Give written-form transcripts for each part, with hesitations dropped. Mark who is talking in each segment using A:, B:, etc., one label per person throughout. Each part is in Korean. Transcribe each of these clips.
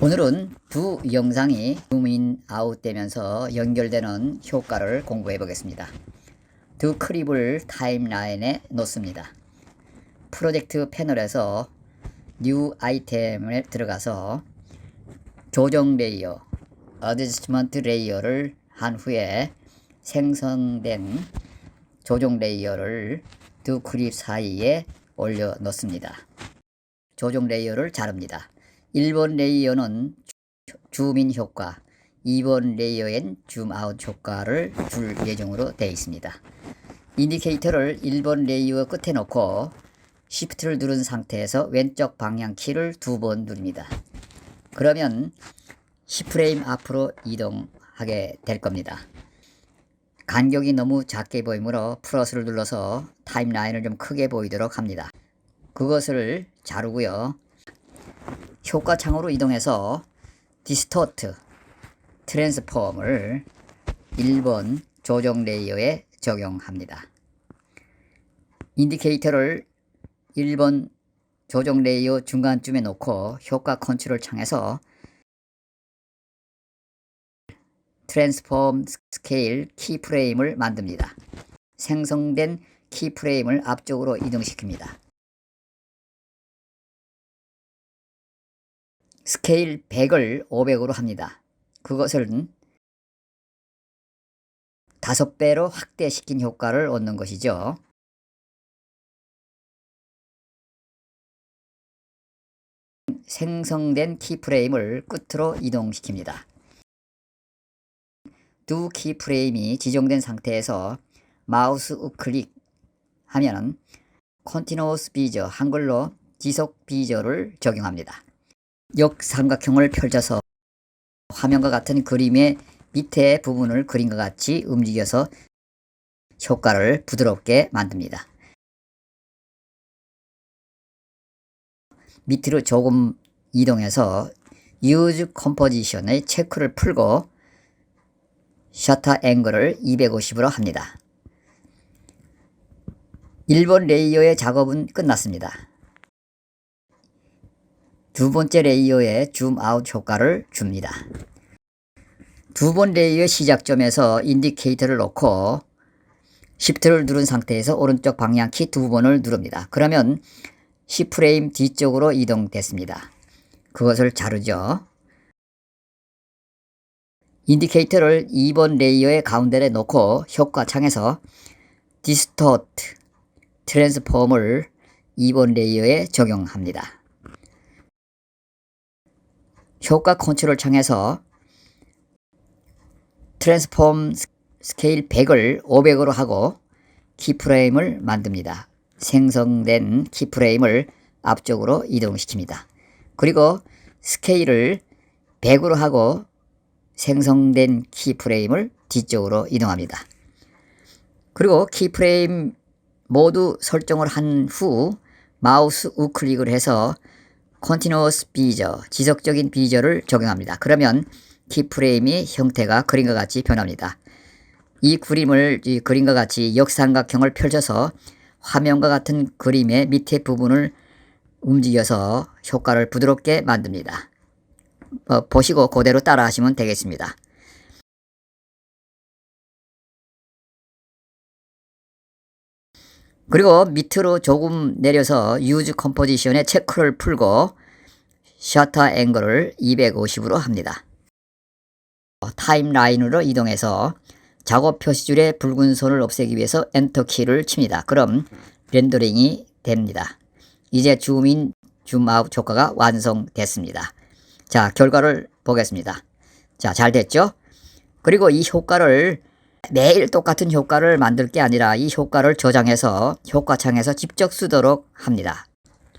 A: 오늘은 두 영상이 줌인 아웃 되면서 연결되는 효과를 공부해 보겠습니다. 두 클립을 타임라인에 놓습니다. 프로젝트 패널에서 뉴 아이템에 들어가서 조정 레이어, 어드저스트먼트 레이어를 한 후에 생성된 조정 레이어를 두 클립 사이에 올려 놓습니다. 조정 레이어를 자릅니다. 1번 레이어는 줌인 효과, 2번 레이어엔 줌아웃 효과를 줄 예정으로 되어 있습니다. 인디케이터를 1번 레이어 끝에 놓고 Shift를 누른 상태에서 왼쪽 방향 키를 2번 누릅니다. 그러면 10프레임 앞으로 이동하게 될 겁니다. 간격이 너무 작게 보이므로 플러스를 눌러서 타임라인을 좀 크게 보이도록 합니다. 그것을 자르고요. 효과 창으로 이동해서 디스토트, 트랜스폼을 1번 조정 레이어에 적용합니다. 인디케이터를 1번 조정 레이어 중간쯤에 놓고 효과 컨트롤 창에서 트랜스폼 스케일 키프레임을 만듭니다. 생성된 키프레임을 앞쪽으로 이동시킵니다. 스케일 100을 500으로 합니다. 그것은 5배로 확대시킨 효과를 얻는 것이죠. 생성된 키프레임을 끝으로 이동시킵니다. 두 키프레임이 지정된 상태에서 마우스 우클릭 하면 Continuous Bezier, 한글로 지속 비저를 적용합니다. 역삼각형을 펼쳐서 화면과 같은 그림의 밑에 부분을 그림과 같이 움직여서 효과를 부드럽게 만듭니다. 밑으로 조금 이동해서 Use Composition의 체크를 풀고 셔터 앵글을 250으로 합니다. 1번 레이어의 작업은 끝났습니다. 두 번째 레이어에 줌아웃 효과를 줍니다. 두 번 레이어 시작점에서 인디케이터를 놓고 Shift를 누른 상태에서 오른쪽 방향키 2번을 누릅니다. 그러면 10프레임 뒤쪽으로 이동됐습니다. 그것을 자르죠. 인디케이터를 2번 레이어의 가운데에 놓고 효과 창에서 디스토트, 트랜스폼을 2번 레이어에 적용합니다. 효과 컨트롤 창에서 트랜스폼 스케일 100을 500으로 하고 키프레임을 만듭니다. 생성된 키프레임을 앞쪽으로 이동시킵니다. 그리고 스케일을 100으로 하고 생성된 키프레임을 뒤쪽으로 이동합니다. 그리고 키프레임 모두 설정을 한 후 마우스 우클릭을 해서 Continuous Bezier, 지속적인 비저를 적용합니다. 그러면 키프레임의 형태가 그림과 같이 변합니다. 이 그림과 같이 역삼각형을 펼쳐서 화면과 같은 그림의 밑에 부분을 움직여서 효과를 부드럽게 만듭니다. 보시고 그대로 따라 하시면 되겠습니다. 그리고 밑으로 조금 내려서 Use Composition의 체크를 풀고 셔터 앵글을 250으로 합니다. 타임라인으로 이동해서 작업 표시줄의 붉은 선을 없애기 위해서 엔터 키를 칩니다. 그럼 렌더링이 됩니다. 이제 줌인, 줌아웃 효과가 완성됐습니다. 자, 결과를 보겠습니다. 자, 잘 됐죠? 그리고 이 효과를 매일 똑같은 효과를 만들 게 아니라 이 효과를 저장해서 효과창에서 직접 쓰도록 합니다.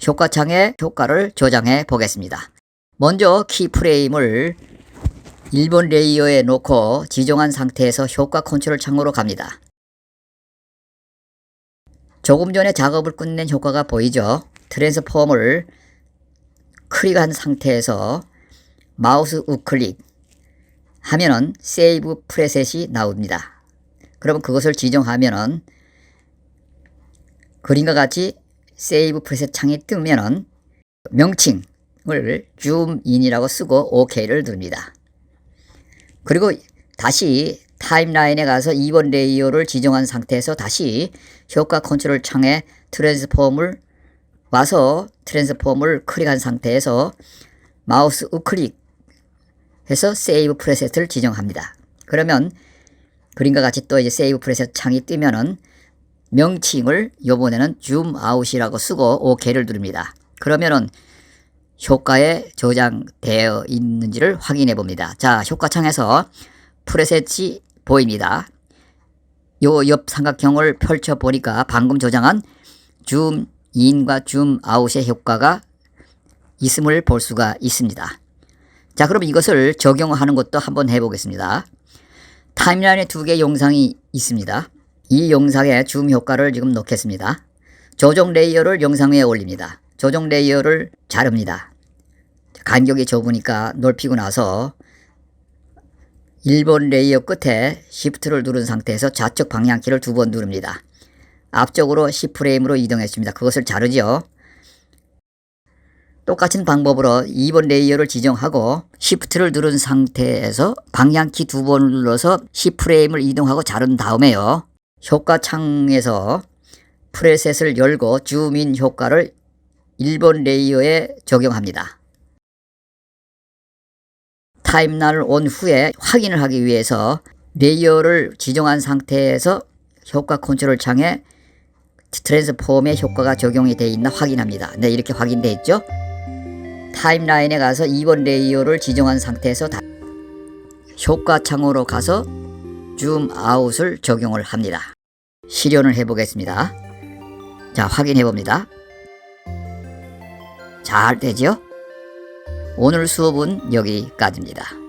A: 효과창에 효과를 저장해 보겠습니다. 먼저 키프레임을 1번 레이어에 놓고 지정한 상태에서 효과 컨트롤 창으로 갑니다. 조금 전에 작업을 끝낸 효과가 보이죠? 트랜스폼을 클릭한 상태에서 마우스 우클릭 하면은 세이브 프레셋이 나옵니다. 그러면 그것을 지정하면은 그림과 같이 세이브 프레셋 창이 뜨면은 명칭 줌인이라고 쓰고 OK를 누릅니다. 그리고 다시 타임라인에 가서 2번 레이어를 지정한 상태에서 다시 효과 컨트롤 창에 트랜스폼을 와서 트랜스폼을 클릭한 상태에서 마우스 우클릭해서 세이브 프레셋을 지정합니다. 그러면 그림과 같이 또 이제 세이브 프레셋 창이 뜨면은 명칭을 요번에는 줌아웃이라고 쓰고 OK를 누릅니다. 그러면은 효과에 저장되어 있는지를 확인해 봅니다. 자, 효과창에서 프레셋이 보입니다. 요 옆 삼각형을 펼쳐 보니까 방금 저장한 줌인과 줌아웃의 효과가 있음을 볼 수가 있습니다. 자, 그럼 이것을 적용하는 것도 한번 해보겠습니다. 타임라인에 2개 영상이 있습니다. 이 영상에 줌 효과를 지금 넣겠습니다. 조정 레이어를 영상 위에 올립니다. 조정 레이어를 자릅니다. 간격이 좁으니까 넓히고 나서 1번 레이어 끝에 Shift를 누른 상태에서 좌측 방향키를 2번 누릅니다. 앞쪽으로 10프레임으로 이동했습니다. 그것을 자르죠. 똑같은 방법으로 2번 레이어를 지정하고 Shift를 누른 상태에서 방향키 2번을 눌러서 10프레임을 이동하고 자른 다음에요. 효과창에서 프레셋을 열고 줌인 효과를 1번 레이어에 적용합니다. 타임라인을 온 후에 확인을 하기 위해서 레이어를 지정한 상태에서 효과 컨트롤 창에 트랜스폼의 효과가 적용이 되어 있나 확인합니다. 네, 이렇게 확인되어 있죠. 타임라인에 가서 2번 레이어를 지정한 상태에서 효과 창으로 가서 줌 아웃을 적용을 합니다. 실현을 해 보겠습니다. 자, 확인해 봅니다. 잘 되죠? 오늘 수업은 여기까지입니다.